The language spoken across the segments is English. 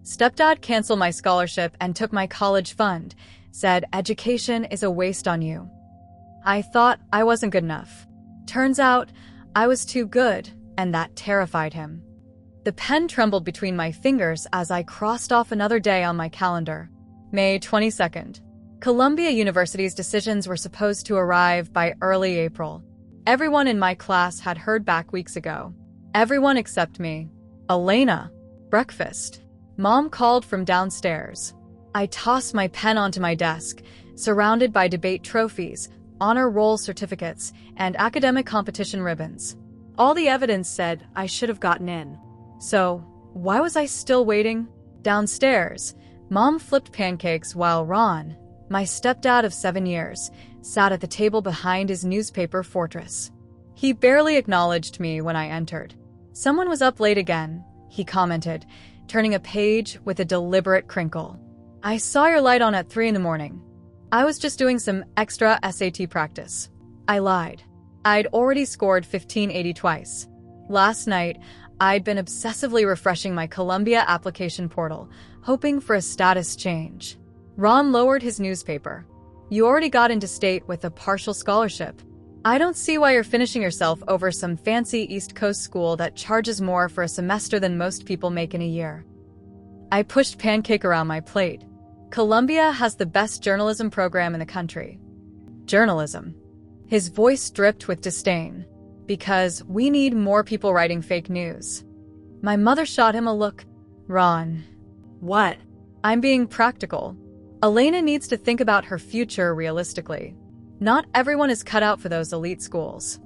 Stepdad canceled my scholarship and took my college fund, said education is a waste on you. I thought I wasn't good enough. Turns out I was too good, and that terrified him. The pen trembled between my fingers as I crossed off another day on my calendar. May 22nd. Columbia University's decisions were supposed to arrive by early April. Everyone in my class had heard back weeks ago. Everyone except me. Elena. Breakfast. Mom called from downstairs. I tossed my pen onto my desk, surrounded by debate trophies, honor roll certificates, and academic competition ribbons. All the evidence said I should have gotten in. So, why was I still waiting? Downstairs, Mom flipped pancakes while Ron, my stepdad of 7 years, sat at the table behind his newspaper fortress. He barely acknowledged me when I entered. Someone was up late again, he commented, turning a page with a deliberate crinkle. I saw your light on at 3 in the morning. I was just doing some extra SAT practice. I lied. I'd already scored 1580 twice. Last night, I'd been obsessively refreshing my Columbia application portal, hoping for a status change. Ron lowered his newspaper. You already got into state with a partial scholarship. I don't see why you're finishing yourself over some fancy East Coast school that charges more for a semester than most people make in a year. I pushed pancake around my plate. Columbia has the best journalism program in the country. Journalism. His voice dripped with disdain. Because we need more people writing fake news. My mother shot him a look. Ron. What? I'm being practical. Elena needs to think about her future realistically. Not everyone is cut out for those elite schools.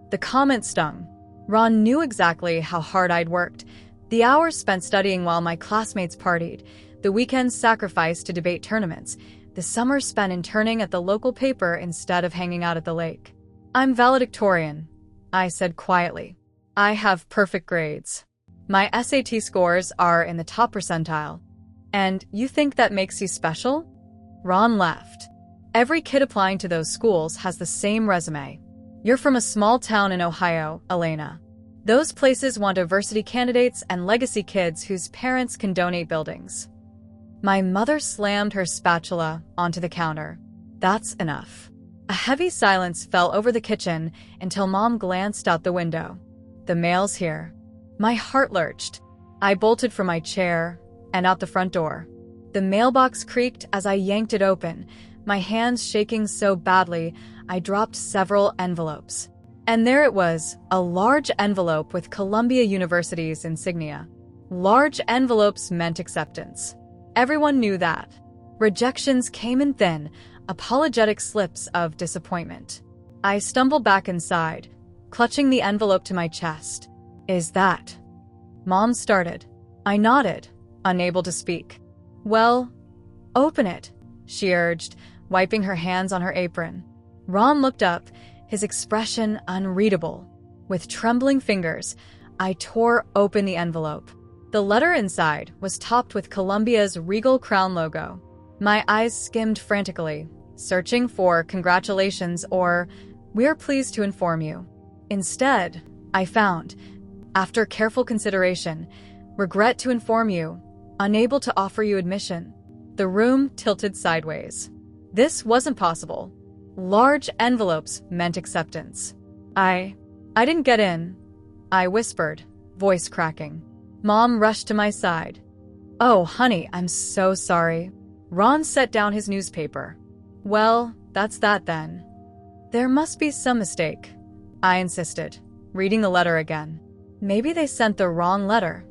The comment stung. Ron knew exactly how hard I'd worked. The hours spent studying while my classmates partied, the weekends sacrificed to debate tournaments, the summers spent interning at the local paper instead of hanging out at the lake. I'm valedictorian, I said quietly. I have perfect grades. My SAT scores are in the top percentile. And you think that makes you special? Ron laughed. Every kid applying to those schools has the same resume. You're from a small town in Ohio, Elena. Those places want diversity candidates and legacy kids whose parents can donate buildings. My mother slammed her spatula onto the counter. That's enough. A heavy silence fell over the kitchen until Mom glanced out the window. The mail's here. My heart lurched. I bolted from my chair and out the front door. The mailbox creaked as I yanked it open, my hands shaking so badly I dropped several envelopes. And there it was, a large envelope with Columbia University's insignia. Large envelopes meant acceptance. Everyone knew that. Rejections came in thin, apologetic slips of disappointment. I stumbled back inside, clutching the envelope to my chest. Is that? Mom started. I nodded, unable to speak. Well, open it, she urged, wiping her hands on her apron. Ron looked up, his expression unreadable. With trembling fingers, I tore open the envelope. The letter inside was topped with Columbia's regal crown logo. My eyes skimmed frantically, searching for congratulations or we're pleased to inform you. Instead, I found, after careful consideration, regret to inform you, unable to offer you admission. The room tilted sideways. This wasn't possible. Large envelopes meant acceptance. I didn't get in, I whispered, voice cracking. Mom rushed to my side. Oh, honey, I'm so sorry. Ron set down his newspaper. Well, that's that then. There must be some mistake, I insisted, reading the letter again. Maybe they sent the wrong letter.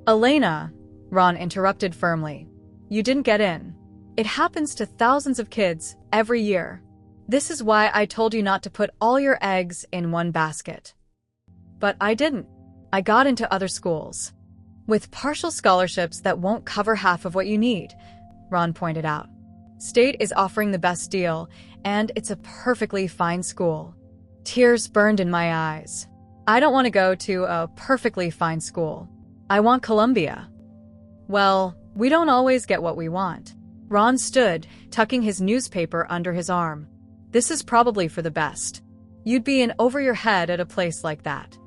Elena, Ron interrupted firmly. You didn't get in. It happens to thousands of kids every year. This is why I told you not to put all your eggs in one basket. But I didn't. I got into other schools. With partial scholarships that won't cover half of what you need, Ron pointed out. State is offering the best deal, and it's a perfectly fine school. Tears burned in my eyes. I don't want to go to a perfectly fine school. I want Columbia. Well, we don't always get what we want. Ron stood, tucking his newspaper under his arm. This is probably for the best. You'd be in over your head at a place like that.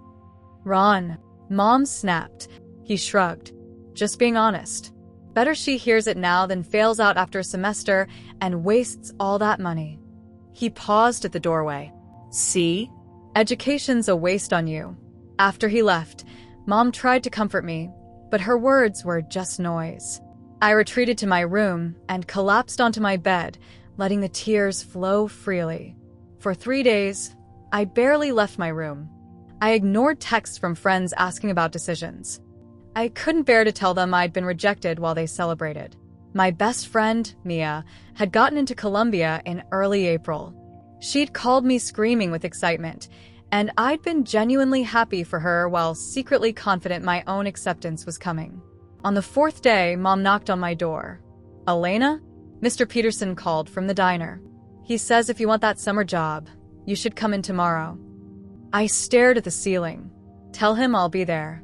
Ron, Mom snapped. He shrugged. Just being honest. Better she hears it now than fails out after a semester and wastes all that money. He paused at the doorway. See? Education's a waste on you. After he left, Mom tried to comfort me, but her words were just noise. I retreated to my room and collapsed onto my bed, letting the tears flow freely. For 3 days, I barely left my room. I ignored texts from friends asking about decisions. I couldn't bear to tell them I'd been rejected while they celebrated. My best friend, Mia, had gotten into Columbia in early April. She'd called me screaming with excitement, and I'd been genuinely happy for her while secretly confident my own acceptance was coming. On the 4th day, Mom knocked on my door. Elena? Mr. Peterson called from the diner. He says if you want that summer job, you should come in tomorrow. I stared at the ceiling. Tell him I'll be there.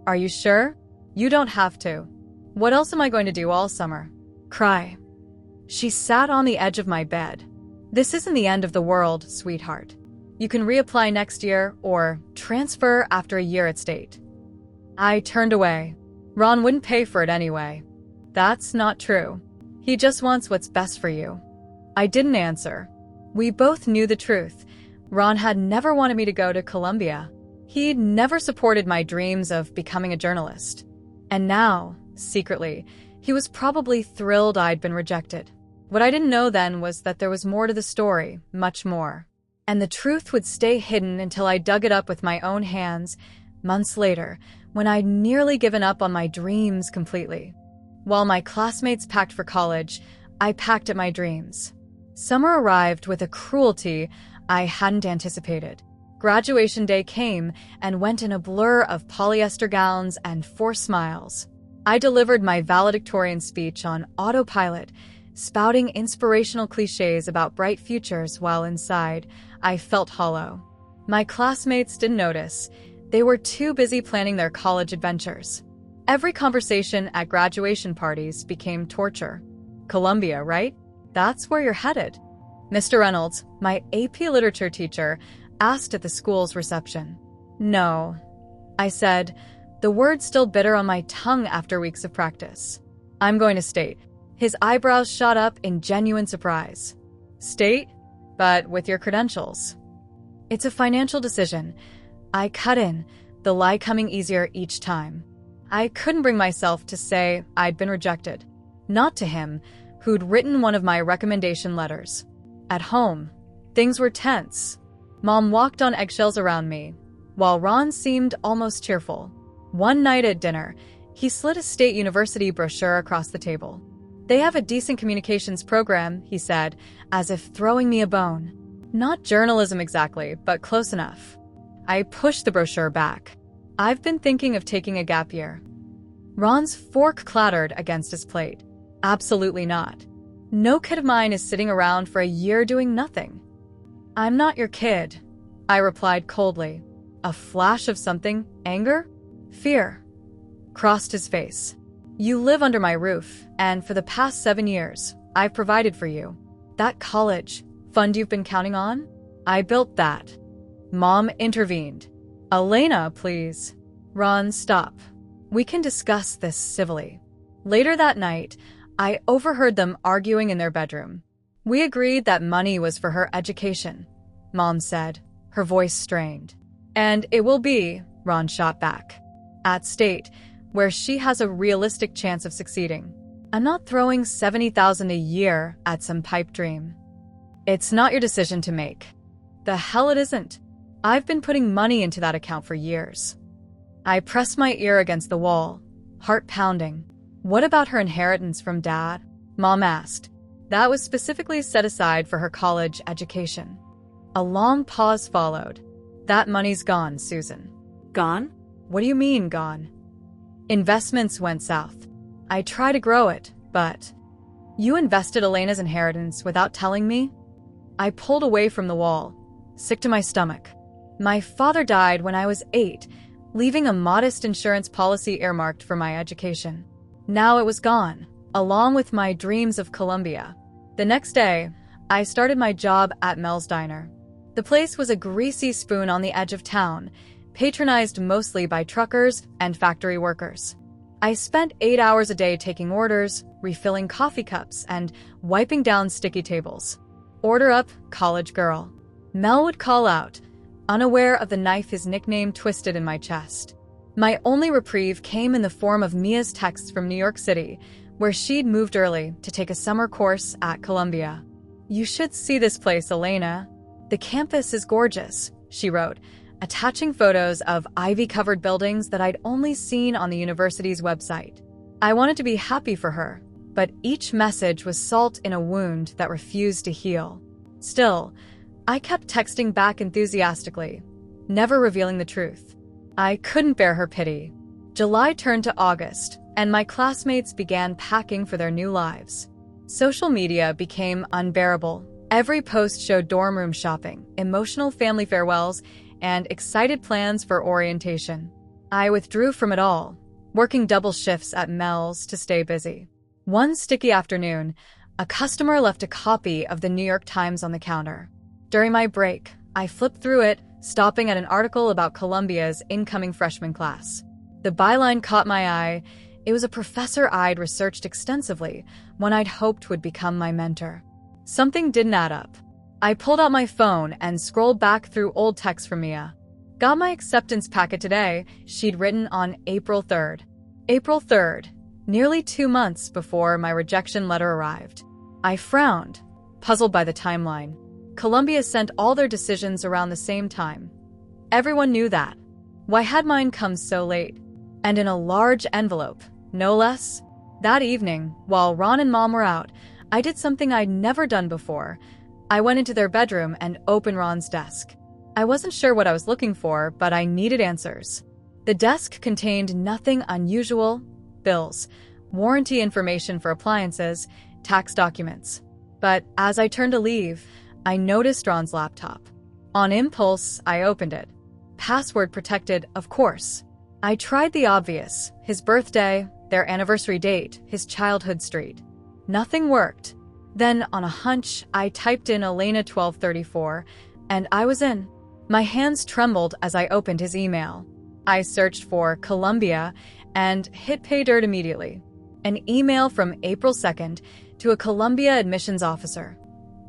Are you sure? You don't have to. What else am I going to do all summer? Cry. She sat on the edge of my bed. This isn't the end of the world, sweetheart. You can reapply next year or transfer after a year at state. I turned away. Ron wouldn't pay for it anyway. That's not true. He just wants what's best for you. I didn't answer. We both knew the truth. Ron had never wanted me to go to Columbia. He'd never supported my dreams of becoming a journalist. And now, secretly, he was probably thrilled I'd been rejected. What I didn't know then was that there was more to the story, much more. And the truth would stay hidden until I dug it up with my own hands, months later, when I'd nearly given up on my dreams completely. While my classmates packed for college, I packed at my dreams. Summer arrived with a cruelty I hadn't anticipated. Graduation day came and went in a blur of polyester gowns and forced smiles. I delivered my valedictorian speech on autopilot, spouting inspirational cliches about bright futures while inside, I felt hollow. My classmates didn't notice. They were too busy planning their college adventures. Every conversation at graduation parties became torture. Columbia, right? That's where you're headed. Mr. Reynolds, my AP Literature teacher, asked at the school's reception. No, I said, the word still bitter on my tongue after weeks of practice. I'm going to state. His eyebrows shot up in genuine surprise. State? But with your credentials. It's a financial decision. I cut in, the lie coming easier each time. I couldn't bring myself to say I'd been rejected. Not to him, who'd written one of my recommendation letters. At home, things were tense. Mom walked on eggshells around me, while Ron seemed almost cheerful. One night at dinner, he slid a state university brochure across the table. They have a decent communications program, he said, as if throwing me a bone. Not journalism exactly, but close enough. I pushed the brochure back. I've been thinking of taking a gap year. Ron's fork clattered against his plate. Absolutely not. No kid of mine is sitting around for a year doing nothing. I'm not your kid, I replied coldly. A flash of something, anger? Fear, crossed his face. You live under my roof, and for the past 7 years, I've provided for you. That college fund you've been counting on? I built that. Mom intervened. Elena, please. Ron, stop. We can discuss this civilly. Later that night, I overheard them arguing in their bedroom. We agreed that money was for her education, Mom said, her voice strained. And it will be, Ron shot back, at state, where she has a realistic chance of succeeding. I'm not throwing $70,000 a year at some pipe dream. It's not your decision to make. The hell it isn't. I've been putting money into that account for years. I pressed my ear against the wall, heart pounding. What about her inheritance from Dad? Mom asked. That was specifically set aside for her college education. A long pause followed. That money's gone, Susan. Gone? What do you mean, gone? Investments went south. I tried to grow it, but... You invested Elena's inheritance without telling me? I pulled away from the wall, sick to my stomach. My father died when I was 8, leaving a modest insurance policy earmarked for my education. Now it was gone, along with my dreams of Columbia. The next day, I started my job at Mel's Diner. The place was a greasy spoon on the edge of town, patronized mostly by truckers and factory workers. I spent 8 hours a day taking orders, refilling coffee cups, and wiping down sticky tables. Order up, college girl. Mel would call out, unaware of the knife his nickname twisted in my chest. My only reprieve came in the form of Mia's texts from New York City, where she'd moved early to take a summer course at Columbia. "You should see this place, Elena. The campus is gorgeous," she wrote, attaching photos of ivy-covered buildings that I'd only seen on the university's website. I wanted to be happy for her, but each message was salt in a wound that refused to heal. Still, I kept texting back enthusiastically, never revealing the truth. I couldn't bear her pity. July turned to August, and my classmates began packing for their new lives. Social media became unbearable. Every post showed dorm room shopping, emotional family farewells, and excited plans for orientation. I withdrew from it all, working double shifts at Mel's to stay busy. One sticky afternoon, a customer left a copy of the New York Times on the counter. During my break, I flipped through it, stopping at an article about Columbia's incoming freshman class. The byline caught my eye. It was a professor I'd researched extensively, one I'd hoped would become my mentor. Something didn't add up. I pulled out my phone and scrolled back through old texts from Mia. "Got my acceptance packet today," she'd written on April 3rd. April 3rd, nearly 2 months before my rejection letter arrived. I frowned, puzzled by the timeline. Columbia sent all their decisions around the same time. Everyone knew that. Why had mine come so late? And in a large envelope, no less? That evening, while Ron and Mom were out, I did something I'd never done before. I went into their bedroom and opened Ron's desk. I wasn't sure what I was looking for, but I needed answers. The desk contained nothing unusual: bills, warranty information for appliances, tax documents. But as I turned to leave, I noticed Ron's laptop. On impulse, I opened it. Password protected, of course. I tried the obvious: his birthday, their anniversary date, his childhood street. Nothing worked. Then, on a hunch, I typed in Elena 1234, and I was in. My hands trembled as I opened his email. I searched for Columbia and hit pay dirt immediately. An email from April 2nd to a Columbia admissions officer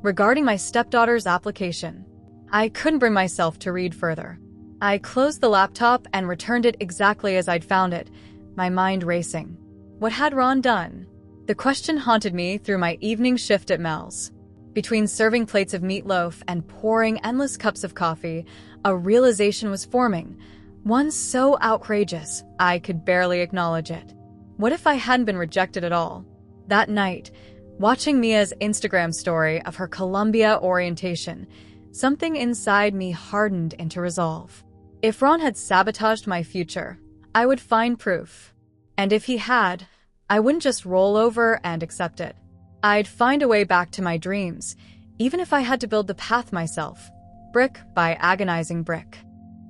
regarding my stepdaughter's application. I couldn't bring myself to read further. I closed the laptop and returned it exactly as I'd found it, my mind racing. What had Ron done? The question haunted me through my evening shift at Mel's. Between serving plates of meatloaf and pouring endless cups of coffee, a realization was forming, one so outrageous I could barely acknowledge it. What if I hadn't been rejected at all? That night, watching Mia's Instagram story of her Columbia orientation, something inside me hardened into resolve. If Ron had sabotaged my future, I would find proof. And if he had, I wouldn't just roll over and accept it. I'd find a way back to my dreams, even if I had to build the path myself, brick by agonizing brick.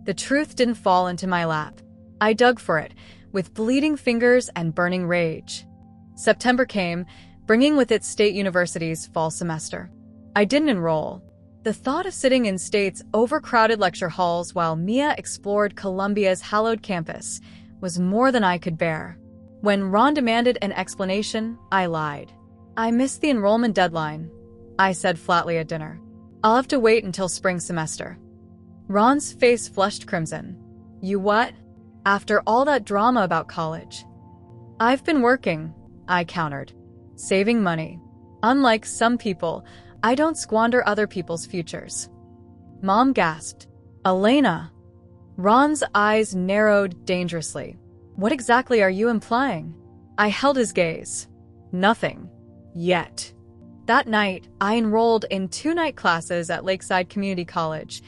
The truth didn't fall into my lap. I dug for it, with bleeding fingers and burning rage. September came, bringing with it State University's fall semester. I didn't enroll. The thought of sitting in State's overcrowded lecture halls while Mia explored Columbia's hallowed campus was more than I could bear. When Ron demanded an explanation, I lied. "I missed the enrollment deadline," I said flatly at dinner. "I'll have to wait until spring semester." Ron's face flushed crimson. "You what?" "After all that drama about college." "I've been working," I countered. "Saving money. Unlike some people, I don't squander other people's futures." Mom gasped. "Elena." Ron's eyes narrowed dangerously. "What exactly are you implying?" I held his gaze. "Nothing. Yet." That night, I enrolled in 2 night classes at Lakeside Community College,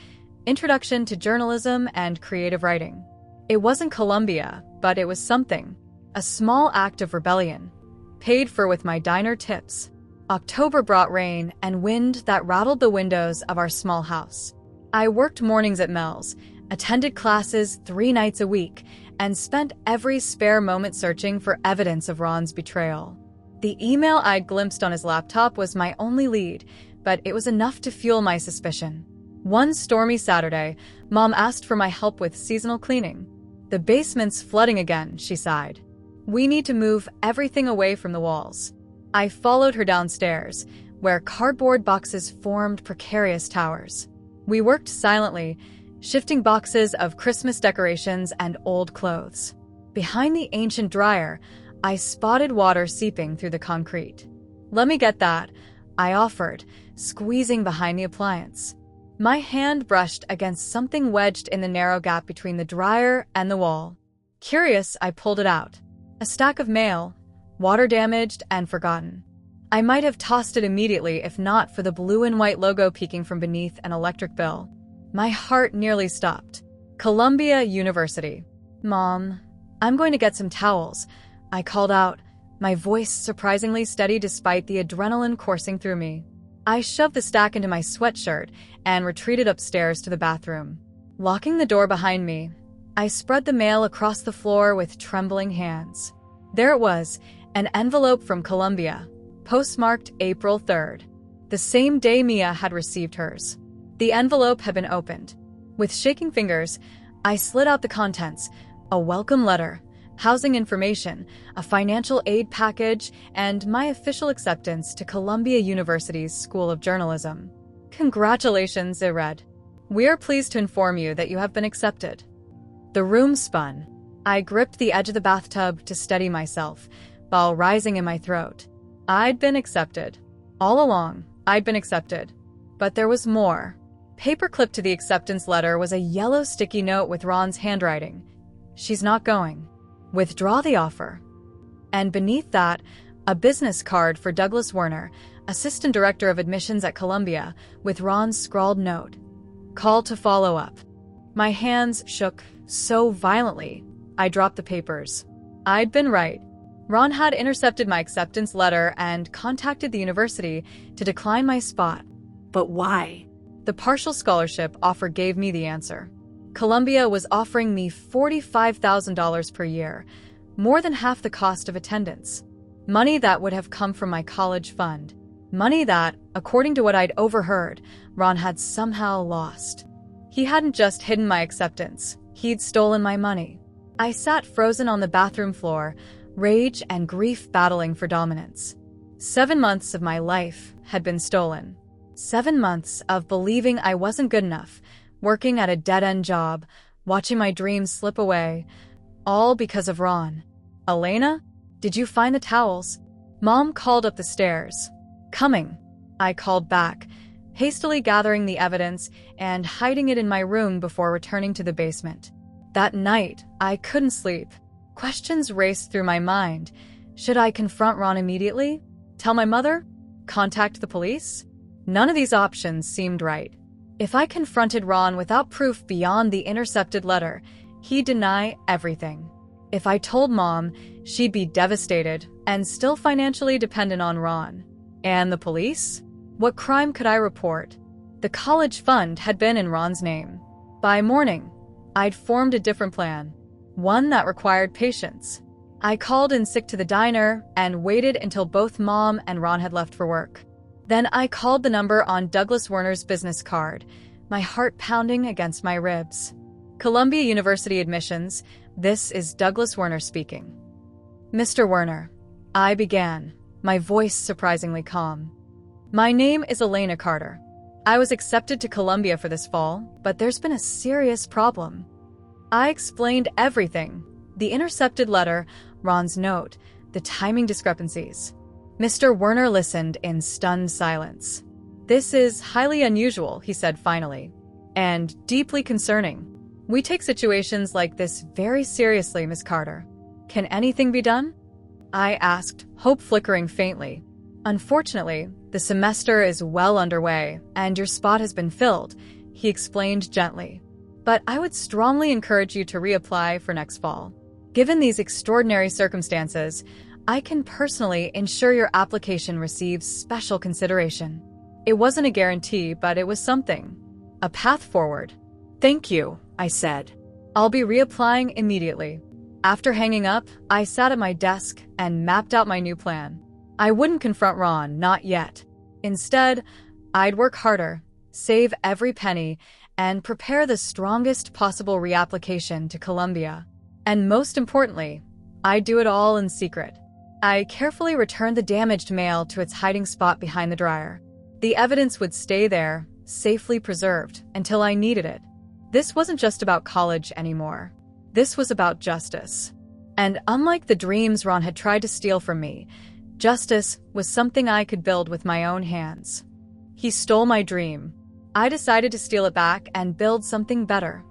Introduction to Journalism and Creative Writing. It wasn't Columbia, but it was something. A small act of rebellion, paid for with my diner tips. October brought rain and wind that rattled the windows of our small house. I worked mornings at Mel's, attended classes 3 nights a week, and spent every spare moment searching for evidence of Ron's betrayal. The email I'd glimpsed on his laptop was my only lead, but it was enough to fuel my suspicion. One stormy Saturday, Mom asked for my help with seasonal cleaning. "The basement's flooding again," she sighed. We need to move everything away from the walls. I followed her downstairs, where cardboard boxes formed precarious towers. We worked silently, shifting boxes of Christmas decorations and old clothes. Behind the ancient dryer, I spotted water seeping through the concrete. "Let me get that," I offered, squeezing behind the appliance. My hand brushed against something wedged in the narrow gap between the dryer and the wall. Curious, I pulled it out. A stack of mail, water-damaged and forgotten. I might have tossed it immediately if not for the blue and white logo peeking from beneath an electric bill. My heart nearly stopped. Columbia University. "Mom, I'm going to get some towels," I called out, my voice surprisingly steady despite the adrenaline coursing through me. I shoved the stack into my sweatshirt and retreated upstairs to the bathroom. Locking the door behind me, I spread the mail across the floor with trembling hands. There it was, an envelope from Columbia, postmarked April 3rd, the same day Mia had received hers. The envelope had been opened. With shaking fingers, I slid out the contents: a welcome letter, housing information, a financial aid package, and my official acceptance to Columbia University's School of Journalism. "Congratulations," it read. "We are pleased to inform you that you have been accepted." The room spun. I gripped the edge of the bathtub to steady myself, while rising in my throat. I'd been accepted. All along, I'd been accepted. But there was more. Paperclipped to the acceptance letter was a yellow sticky note with Ron's handwriting. "She's not going. Withdraw the offer." And beneath that, a business card for Douglas Werner, Assistant Director of Admissions at Columbia, with Ron's scrawled note: "Call to follow up." My hands shook so violently, I dropped the papers. I'd been right. Ron had intercepted my acceptance letter and contacted the university to decline my spot. But why? The partial scholarship offer gave me the answer. Columbia was offering me $45,000 per year, more than half the cost of attendance. Money that would have come from my college fund. Money that, according to what I'd overheard, Ron had somehow lost. He hadn't just hidden my acceptance, he'd stolen my money. I sat frozen on the bathroom floor, rage and grief battling for dominance. 7 months of my life had been stolen. 7 months of believing I wasn't good enough, working at a dead-end job, watching my dreams slip away, all because of Ron. "Elena, did you find the towels?" Mom called up the stairs. "Coming," I called back, hastily gathering the evidence and hiding it in my room before returning to the basement. That night, I couldn't sleep. Questions raced through my mind. Should I confront Ron immediately? Tell my mother? Contact the police? None of these options seemed right. If I confronted Ron without proof beyond the intercepted letter, he'd deny everything. If I told Mom, she'd be devastated and still financially dependent on Ron. And the police? What crime could I report? The college fund had been in Ron's name. By morning, I'd formed a different plan, one that required patience. I called in sick to the diner and waited until both Mom and Ron had left for work. Then I called the number on Douglas Werner's business card, my heart pounding against my ribs. "Columbia University admissions, this is Douglas Werner speaking." "Mr. Werner," I began, my voice surprisingly calm. "My name is Elena Carter. I was accepted to Columbia for this fall, but there's been a serious problem." I explained everything: the intercepted letter, Ron's note, the timing discrepancies. Mr. Werner listened in stunned silence. "This is highly unusual," he said finally, "and deeply concerning. We take situations like this very seriously, Miss Carter. Can anything be done?" I asked, hope flickering faintly. "Unfortunately, the semester is well underway, and your spot has been filled," he explained gently. "But I would strongly encourage you to reapply for next fall. Given these extraordinary circumstances, I can personally ensure your application receives special consideration." It wasn't a guarantee, but it was something. A path forward. "Thank you," I said. "I'll be reapplying immediately." After hanging up, I sat at my desk and mapped out my new plan. I wouldn't confront Ron, not yet. Instead, I'd work harder, save every penny, and prepare the strongest possible reapplication to Columbia. And most importantly, I'd do it all in secret. I carefully returned the damaged mail to its hiding spot behind the dryer. The evidence would stay there, safely preserved, until I needed it. This wasn't just about college anymore. This was about justice. And unlike the dreams Ron had tried to steal from me, justice was something I could build with my own hands. He stole my dream. I decided to steal it back and build something better.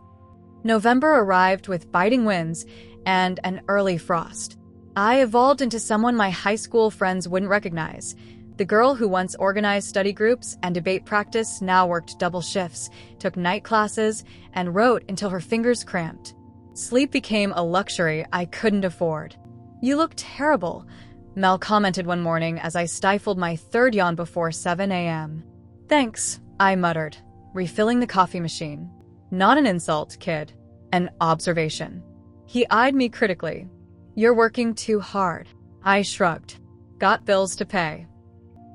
November arrived with biting winds and an early frost. I evolved into someone my high school friends wouldn't recognize. The girl who once organized study groups and debate practice now worked double shifts, took night classes, and wrote until her fingers cramped. Sleep became a luxury I couldn't afford. "You look terrible," Mel commented one morning as I stifled my third yawn before 7 a.m. "Thanks," I muttered, refilling the coffee machine. "Not an insult, kid. An observation." He eyed me critically. "You're working too hard." I shrugged. "Got bills to pay."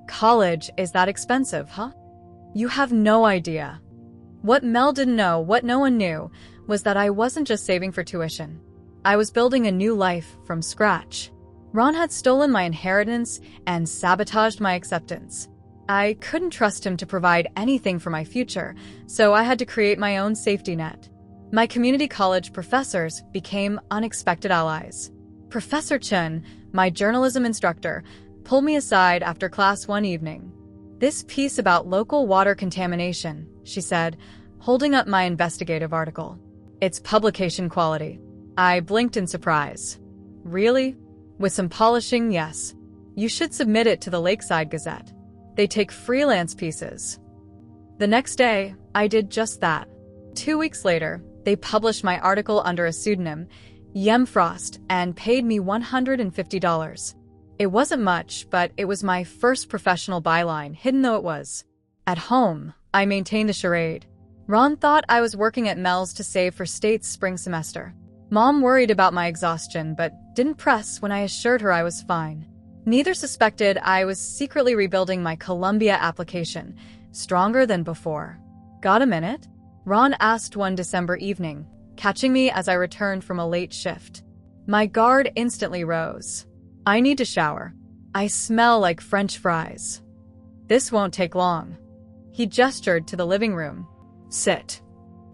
"College is that expensive, huh?" "You have no idea." What Mel didn't know, what no one knew, was that I wasn't just saving for tuition. I was building a new life from scratch. Ron had stolen my inheritance and sabotaged my acceptance. I couldn't trust him to provide anything for my future, so I had to create my own safety net. My community college professors became unexpected allies. Professor Chun, my journalism instructor, pulled me aside after class one evening. "This piece about local water contamination," she said, holding up my investigative article. "It's publication quality." I blinked in surprise. "Really?" "With some polishing, yes. You should submit it to the Lakeside Gazette. They take freelance pieces." The next day, I did just that. 2 weeks later, they published my article under a pseudonym, Yem Frost, and paid me $150. It wasn't much, but it was my first professional byline, hidden though it was. At home, I maintained a charade. Ron thought I was working at Mel's to save for State's spring semester. Mom worried about my exhaustion, but didn't press when I assured her I was fine. Neither suspected I was secretly rebuilding my Columbia application, stronger than before. "Got a minute?" Ron asked one December evening, catching me as I returned from a late shift. My guard instantly rose. "I need to shower. I smell like French fries." "This won't take long." He gestured to the living room. "Sit."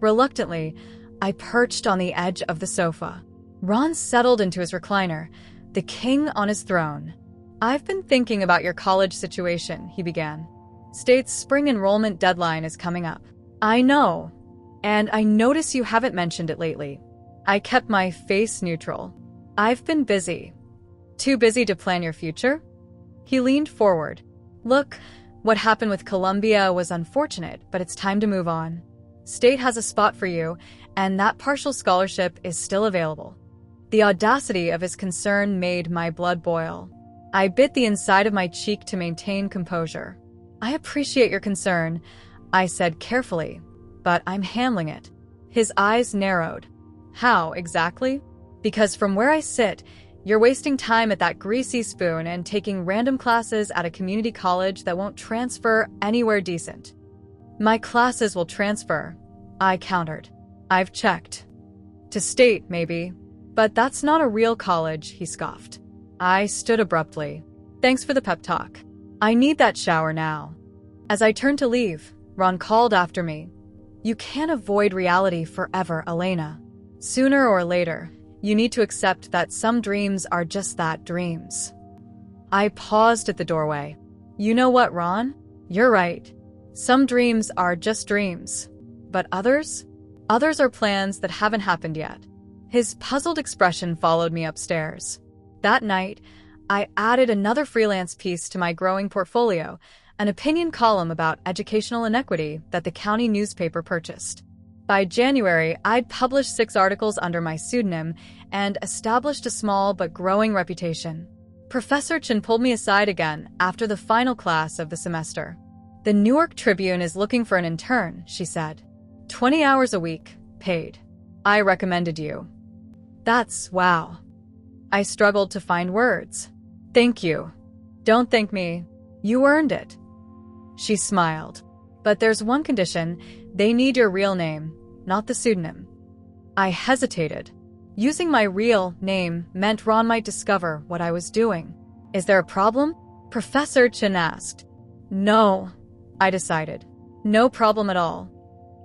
Reluctantly, I perched on the edge of the sofa. Ron settled into his recliner, the king on his throne. "I've been thinking about your college situation," he began. "State's spring enrollment deadline is coming up." "I know. And I notice you haven't mentioned it lately." I kept my face neutral. "I've been busy." "Too busy to plan your future?" He leaned forward. "Look, what happened with Columbia was unfortunate, but it's time to move on. State has a spot for you, and that partial scholarship is still available." The audacity of his concern made my blood boil. I bit the inside of my cheek to maintain composure. "I appreciate your concern," I said carefully, "but I'm handling it." His eyes narrowed. "How, exactly?" "Because from where I sit, you're wasting time at that greasy spoon and taking random classes at a community college that won't transfer anywhere decent." "My classes will transfer," I countered. "I've checked." "To State, maybe. But that's not a real college," he scoffed. I stood abruptly. "Thanks for the pep talk. I need that shower now." As I turned to leave, Ron called after me. "You can't avoid reality forever, Elena. Sooner or later, you need to accept that some dreams are just that, dreams." I paused at the doorway. "You know what, Ron? You're right. Some dreams are just dreams. But others? Others are plans that haven't happened yet." His puzzled expression followed me upstairs. That night, I added another freelance piece to my growing portfolio, an opinion column about educational inequity that the county newspaper purchased. By January, I'd published 6 articles under my pseudonym and established a small but growing reputation. Professor Chin pulled me aside again after the final class of the semester. "The Newark Tribune is looking for an intern," she said. 20 hours a week, paid. I recommended you." "That's wow." I struggled to find words. "Thank you." "Don't thank me. You earned it." She smiled. "But there's one condition. They need your real name, not the pseudonym." I hesitated. Using my real name meant Ron might discover what I was doing. Is there a problem? Professor Chen asked. No, I decided. No problem at all.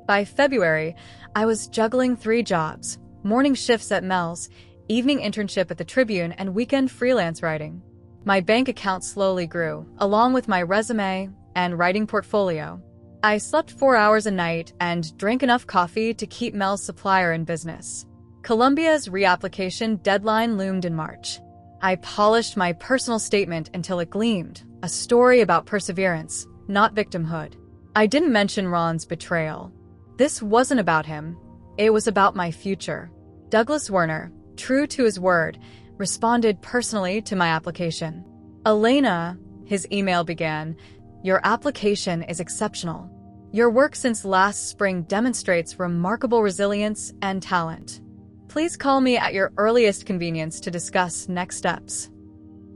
By February, I was juggling 3 jobs, morning shifts at Mel's, evening internship at the Tribune, and weekend freelance writing. My bank account slowly grew, along with my resume and writing portfolio. I slept 4 hours a night and drank enough coffee to keep Mel's supplier in business. Columbia's reapplication deadline loomed in March. I polished my personal statement until it gleamed, a story about perseverance, not victimhood. I didn't mention Ron's betrayal. This wasn't about him. It was about my future. Douglas Werner, true to his word, responded personally to my application. Elena, his email began, your application is exceptional. Your work since last spring demonstrates remarkable resilience and talent. Please call me at your earliest convenience to discuss next steps.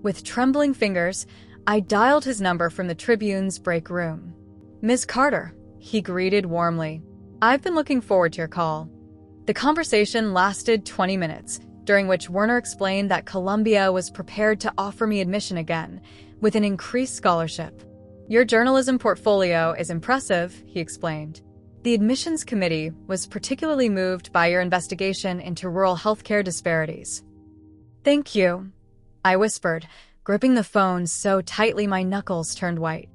With trembling fingers, I dialed his number from the Tribune's break room. Ms. Carter, he greeted warmly. I've been looking forward to your call. The conversation lasted 20 minutes, during which Werner explained that Columbia was prepared to offer me admission again, with an increased scholarship. Your journalism portfolio is impressive, he explained. The admissions committee was particularly moved by your investigation into rural healthcare disparities. Thank you, I whispered, gripping the phone so tightly my knuckles turned white.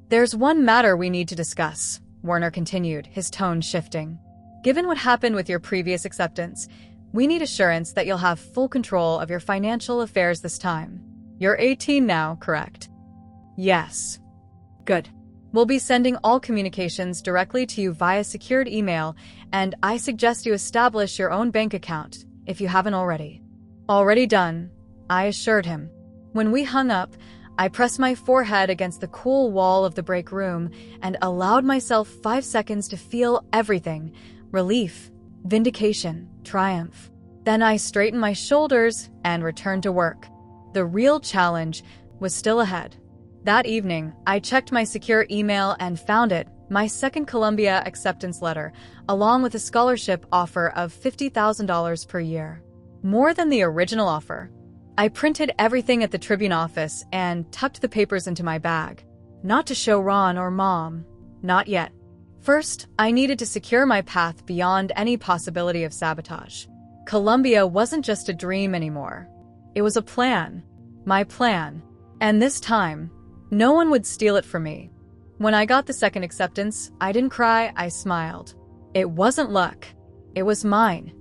There's one matter we need to discuss, Werner continued, his tone shifting. Given what happened with your previous acceptance, we need assurance that you'll have full control of your financial affairs this time. You're 18 now, correct? Yes. Good. We'll be sending all communications directly to you via secured email, and I suggest you establish your own bank account, if you haven't already. Already done, I assured him. When we hung up, I pressed my forehead against the cool wall of the break room and allowed myself 5 seconds to feel everything: relief, vindication, triumph. Then I straightened my shoulders and returned to work. The real challenge was still ahead. That evening, I checked my secure email and found it, my second Columbia acceptance letter, along with a scholarship offer of $50,000 per year. More than the original offer. I printed everything at the Tribune office and tucked the papers into my bag. Not to show Ron or Mom. Not yet. First, I needed to secure my path beyond any possibility of sabotage. Columbia wasn't just a dream anymore. It was a plan. My plan. And this time, no one would steal it from me. When I got the second acceptance, I didn't cry, I smiled. It wasn't luck. It was mine.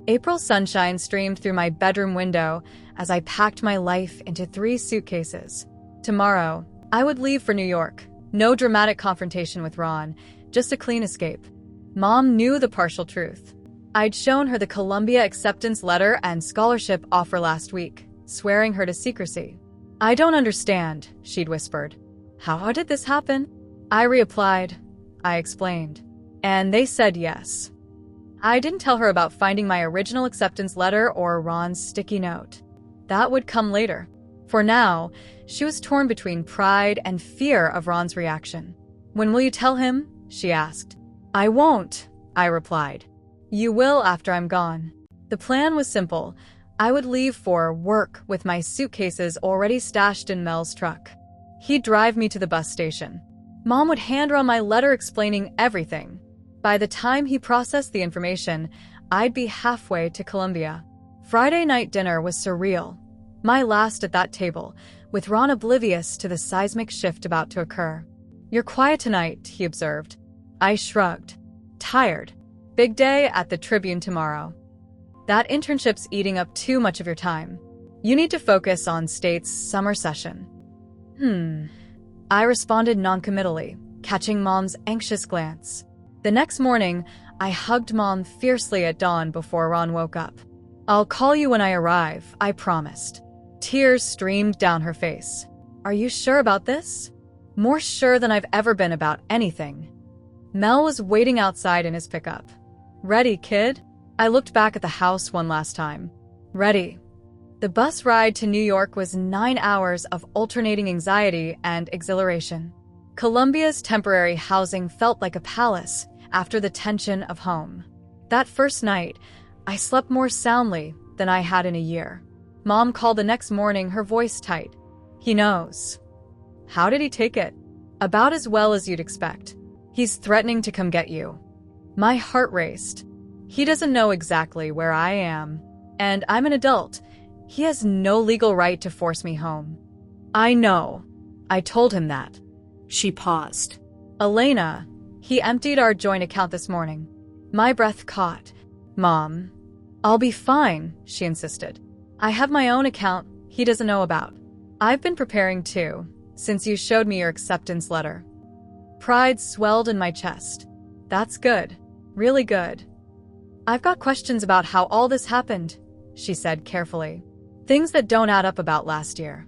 April sunshine streamed through my bedroom window as I packed my life into 3 suitcases. Tomorrow, I would leave for New York. No dramatic confrontation with Ron, just a clean escape. Mom knew the partial truth. I'd shown her the Columbia acceptance letter and scholarship offer last week, swearing her to secrecy. I don't understand, she'd whispered. How did this happen? I reapplied. I explained. And they said yes. I didn't tell her about finding my original acceptance letter or Ron's sticky note. That would come later. For now, she was torn between pride and fear of Ron's reaction. When will you tell him? She asked. I won't, I replied. You will after I'm gone. The plan was simple. I would leave for work with my suitcases already stashed in Mel's truck. He'd drive me to the bus station. Mom would hand Ron my letter explaining everything. By the time he processed the information, I'd be halfway to Columbia. Friday night dinner was surreal. My last at that table, with Ron oblivious to the seismic shift about to occur. You're quiet tonight, he observed. I shrugged. Tired. Big day at the Tribune tomorrow. That internship's eating up too much of your time. You need to focus on State's summer session. I responded noncommittally, catching Mom's anxious glance. The next morning, I hugged Mom fiercely at dawn before Ron woke up. I'll call you when I arrive, I promised. Tears streamed down her face. Are you sure about this? More sure than I've ever been about anything. Mel was waiting outside in his pickup. Ready, kid? I looked back at the house one last time. Ready. The bus ride to New York was 9 hours of alternating anxiety and exhilaration. Columbia's temporary housing felt like a palace after the tension of home. That first night, I slept more soundly, than I had in a year. Mom called the next morning, her voice tight. He knows. How did he take it? About as well as you'd expect. He's threatening to come get you. My heart raced. He doesn't know exactly where I am, and I'm an adult. He has no legal right to force me home. I know. I told him that. She paused. Elena, he emptied our joint account this morning. My breath caught. Mom, I'll be fine, she insisted. I have my own account he doesn't know about. I've been preparing too, since you showed me your acceptance letter. Pride swelled in my chest. That's good. Really good. I've got questions about how all this happened, she said carefully. Things that don't add up about last year.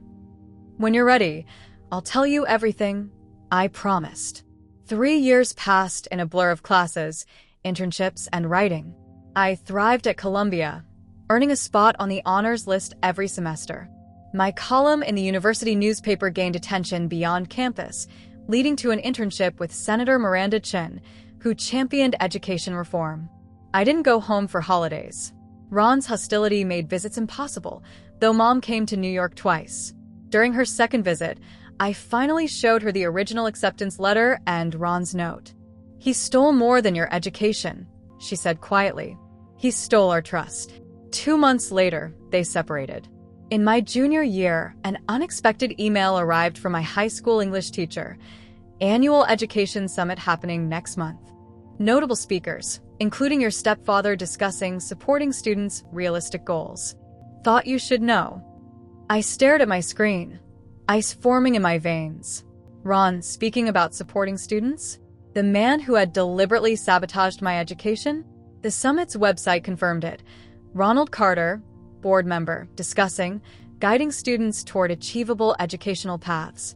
When you're ready, I'll tell you everything. I promised. 3 years passed in a blur of classes, internships, and writing. I thrived at Columbia, earning a spot on the honors list every semester. My column in the university newspaper gained attention beyond campus, leading to an internship with Senator Miranda Chin, who championed education reform. I didn't go home for holidays. Ron's hostility made visits impossible, though Mom came to New York twice. During her second visit, I finally showed her the original acceptance letter and Ron's note. He stole more than your education, she said quietly. He stole our trust. 2 months later, they separated. In my junior year, an unexpected email arrived from my high school English teacher. Annual Education Summit happening next month. Notable speakers, including your stepfather, discussing supporting students' realistic goals. Thought you should know. I stared at my screen, ice forming in my veins. Ron speaking about supporting students? The man who had deliberately sabotaged my education? The summit's website confirmed it. Ronald Carter, board member, discussing guiding students toward achievable educational paths.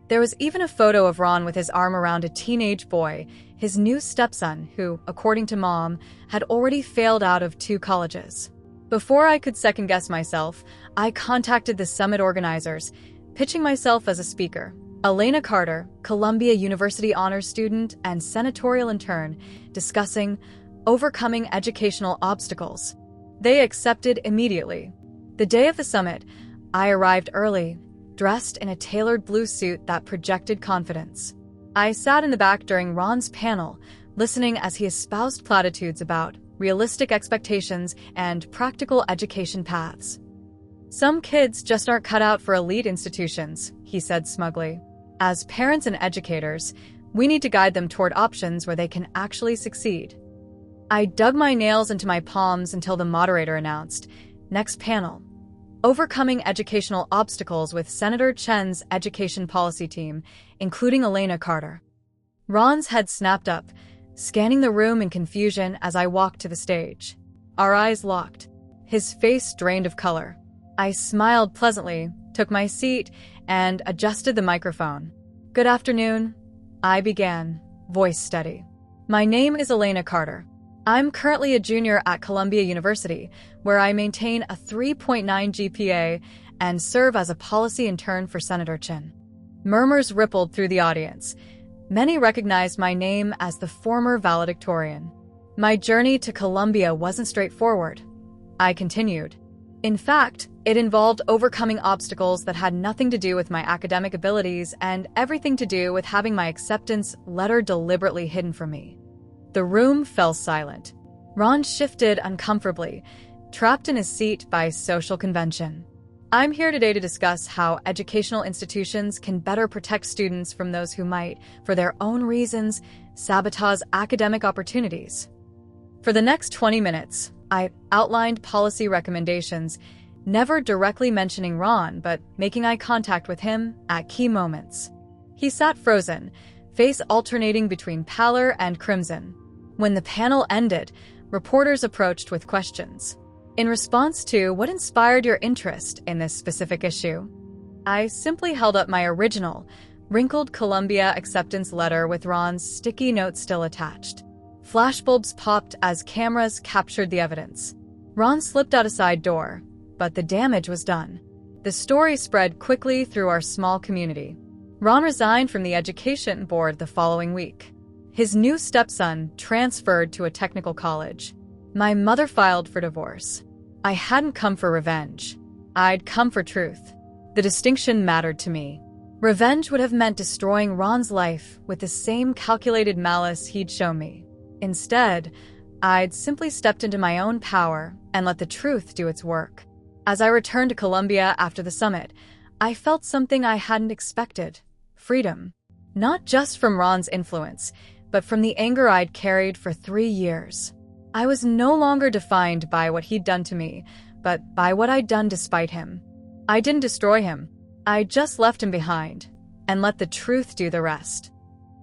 There was even a photo of Ron with his arm around a teenage boy, his new stepson, who, according to Mom, had already failed out of 2 colleges. Before I could second-guess myself, I contacted the summit organizers, pitching myself as a speaker. Elena Carter, Columbia University honors student and senatorial intern, discussing overcoming educational obstacles. They accepted immediately. The day of the summit, I arrived early, dressed in a tailored blue suit that projected confidence. I sat in the back during Ron's panel, listening as he espoused platitudes about realistic expectations and practical education paths. Some kids just aren't cut out for elite institutions, he said smugly. As parents and educators, we need to guide them toward options where they can actually succeed. I dug my nails into my palms until the moderator announced, next panel, overcoming educational obstacles with Senator Chen's education policy team, including Elena Carter. Ron's head snapped up, scanning the room in confusion as I walked to the stage. Our eyes locked. His face drained of color. I smiled pleasantly, took my seat, and adjusted the microphone. Good afternoon, I began, voice steady. My name is Elena Carter. I'm currently a junior at Columbia University, where I maintain a 3.9 GPA and serve as a policy intern for Senator Chin. Murmurs rippled through the audience. Many recognized my name as the former valedictorian. My journey to Columbia wasn't straightforward. I continued. In fact, it involved overcoming obstacles that had nothing to do with my academic abilities and everything to do with having my acceptance letter deliberately hidden from me. The room fell silent. Ron shifted uncomfortably, trapped in his seat by social convention. I'm here today to discuss how educational institutions can better protect students from those who might, for their own reasons, sabotage academic opportunities. For the next 20 minutes, I outlined policy recommendations, never directly mentioning Ron, but making eye contact with him at key moments. He sat frozen, face alternating between pallor and crimson. When the panel ended, reporters approached with questions. In response to what inspired your interest in this specific issue, I simply held up my original, wrinkled Columbia acceptance letter with Ron's sticky note still attached. Flashbulbs popped as cameras captured the evidence. Ron slipped out a side door, but the damage was done. The story spread quickly through our small community. Ron resigned from the education board the following week. His new stepson transferred to a technical college. My mother filed for divorce. I hadn't come for revenge. I'd come for truth. The distinction mattered to me. Revenge would have meant destroying Ron's life with the same calculated malice he'd shown me. Instead, I'd simply stepped into my own power and let the truth do its work. As I returned to Colombia after the summit, I felt something I hadn't expected: freedom. Not just from Ron's influence, but from the anger I'd carried for 3 years. I was no longer defined by what he'd done to me, but by what I'd done despite him. I didn't destroy him. I just left him behind and let the truth do the rest.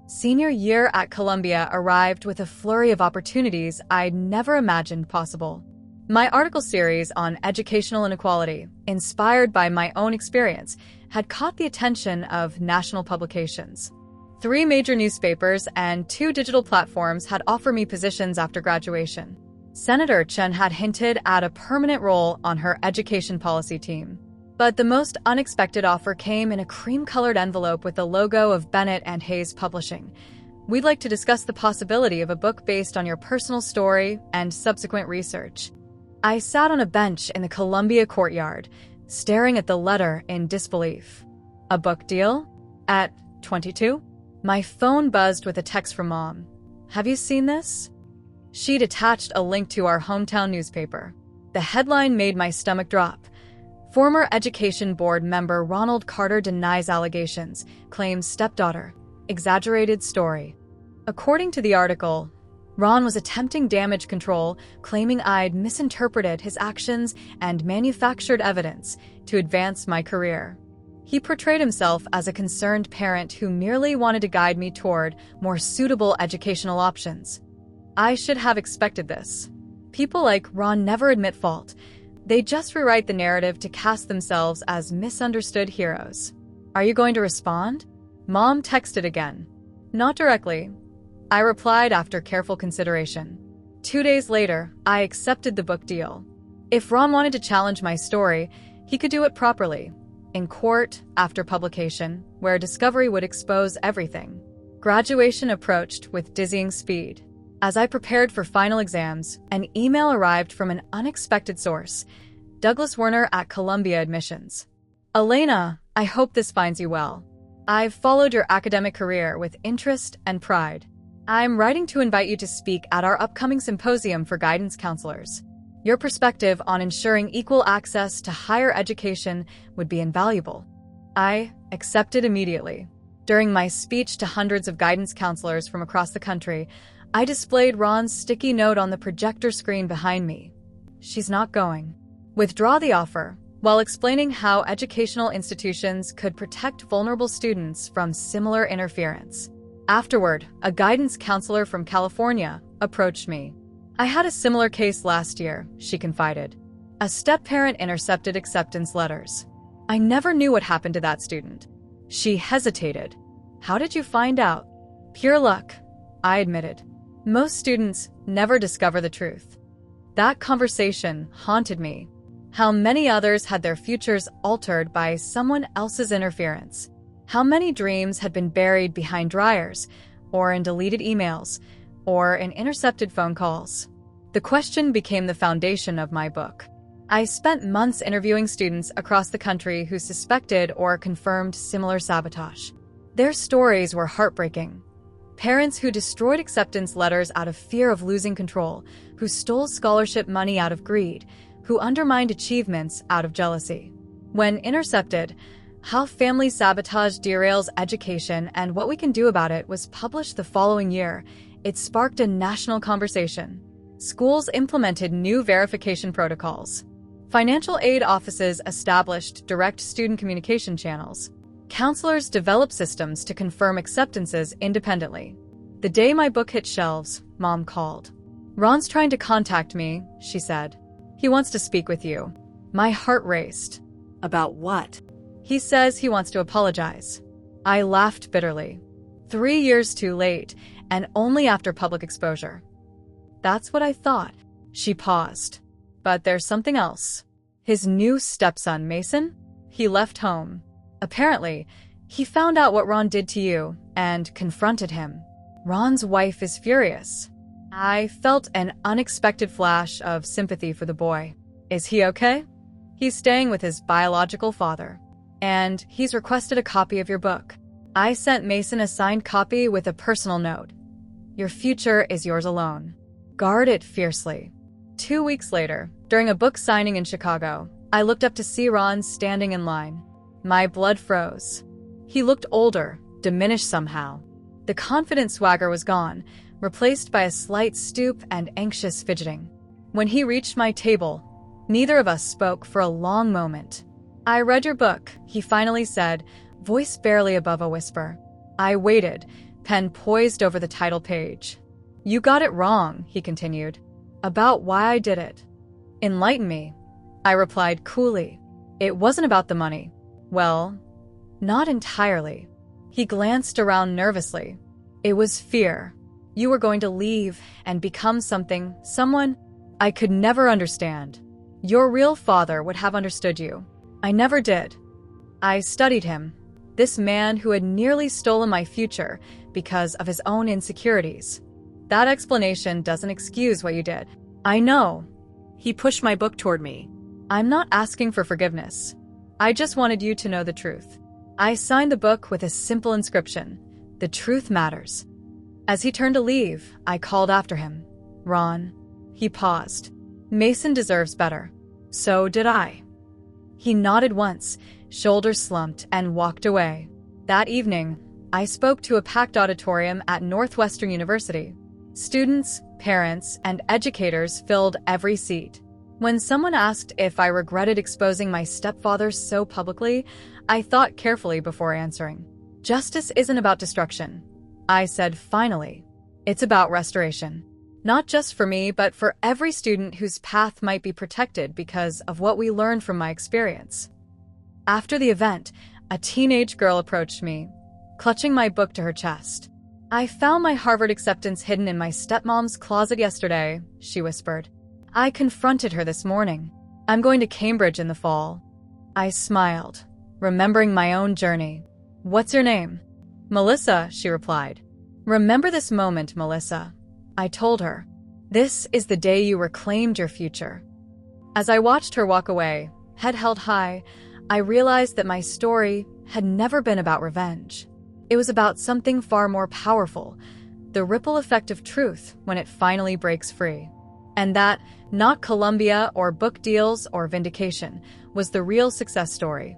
Senior year at Columbia arrived with a flurry of opportunities I'd never imagined possible. My article series on educational inequality, inspired by my own experience, had caught the attention of national publications. 3 major newspapers and 2 digital platforms had offered me positions after graduation. Senator Chen had hinted at a permanent role on her education policy team. But the most unexpected offer came in a cream-colored envelope with the logo of Bennett and Hayes Publishing. We'd like to discuss the possibility of a book based on your personal story and subsequent research. I sat on a bench in the Columbia courtyard, staring at the letter in disbelief. A book deal? At 22? My phone buzzed with a text from Mom. "Have you seen this?" She'd attached a link to our hometown newspaper. The headline made my stomach drop. Former Education Board member Ronald Carter denies allegations, claims stepdaughter. Exaggerated story. According to the article, Ron was attempting damage control, claiming I'd misinterpreted his actions and manufactured evidence to advance my career. He portrayed himself as a concerned parent who merely wanted to guide me toward more suitable educational options. I should have expected this. People like Ron never admit fault. They just rewrite the narrative to cast themselves as misunderstood heroes. "Are you going to respond?" Mom texted again. "Not directly." I replied after careful consideration. 2 days later, I accepted the book deal. If Ron wanted to challenge my story, he could do it properly. In court, after publication, where discovery would expose everything. Graduation approached with dizzying speed. As I prepared for final exams, an email arrived from an unexpected source: Douglas Werner at Columbia Admissions. "Elena, I hope this finds you well. I've followed your academic career with interest and pride. I'm writing to invite you to speak at our upcoming symposium for guidance counselors. Your perspective on ensuring equal access to higher education would be invaluable." I accepted immediately. During my speech to hundreds of guidance counselors from across the country, I displayed Ron's sticky note on the projector screen behind me. "She's not going." Withdraw the offer, while explaining how educational institutions could protect vulnerable students from similar interference. Afterward, a guidance counselor from California approached me. "I had a similar case last year," she confided. "A step-parent intercepted acceptance letters. I never knew what happened to that student." She hesitated. "How did you find out?" "Pure luck," I admitted. "Most students never discover the truth." That conversation haunted me. How many others had their futures altered by someone else's interference? How many dreams had been buried behind dryers, or in deleted emails, or in intercepted phone calls? The question became the foundation of my book. I spent months interviewing students across the country who suspected or confirmed similar sabotage. Their stories were heartbreaking. Parents who destroyed acceptance letters out of fear of losing control, who stole scholarship money out of greed, who undermined achievements out of jealousy. When intercepted, How Family Sabotage Derails Education and What We Can Do About It was published the following year. It sparked a national conversation. Schools implemented new verification protocols. Financial aid offices established direct student communication channels. Counselors developed systems to confirm acceptances independently. The day my book hit shelves, Mom called. "Ron's trying to contact me," she said. "He wants to speak with you." My heart raced. "About what?" "He says he wants to apologize." I laughed bitterly. 3 years too late, and only after public exposure. "That's what I thought." She paused. "But there's something else. His new stepson, Mason? He left home. Apparently, he found out what Ron did to you and confronted him. Ron's wife is furious." I felt an unexpected flash of sympathy for the boy. Is he okay? He's staying with his biological father. And he's requested a copy of your book. I sent Mason a signed copy with a personal note. Your future is yours alone. Guard it fiercely. 2 weeks later, during a book signing in Chicago, I looked up to see Ron standing in line. My blood froze. He looked older, diminished somehow. The confident swagger was gone, replaced by a slight stoop and anxious fidgeting. When he reached my table, neither of us spoke for a long moment. I read your book, he finally said, voice barely above a whisper. I waited, pen poised over the title page. You got it wrong, he continued. About why I did it. Enlighten me, I replied coolly. It wasn't about the money. Well, not entirely. He glanced around nervously. It was fear. You were going to leave and become someone I could never understand. Your real father would have understood you. I never did. I studied him, this man who had nearly stolen my future because of his own insecurities. That explanation doesn't excuse what you did. I know. He pushed my book toward me. I'm not asking for forgiveness. I just wanted you to know the truth. I signed the book with a simple inscription. The truth matters. As he turned to leave, I called after him. Ron. He paused. Mason deserves better. So did I. He nodded once, shoulders slumped, and walked away. That evening, I spoke to a packed auditorium at Northwestern University. Students, parents, and educators filled every seat. When someone asked if I regretted exposing my stepfather so publicly, I thought carefully before answering. Justice isn't about destruction, I said finally. It's about restoration. Not just for me, but for every student whose path might be protected because of what we learned from my experience. After the event, a teenage girl approached me, clutching my book to her chest. I found my Harvard acceptance hidden in my stepmom's closet yesterday, she whispered. I confronted her this morning. I'm going to Cambridge in the fall. I smiled, remembering my own journey. What's your name? Melissa, she replied. Remember this moment, Melissa. I told her, this is the day you reclaimed your future. As I watched her walk away, head held high, I realized that my story had never been about revenge. It was about something far more powerful, the ripple effect of truth when it finally breaks free. And that, not Columbia or book deals or vindication, was the real success story.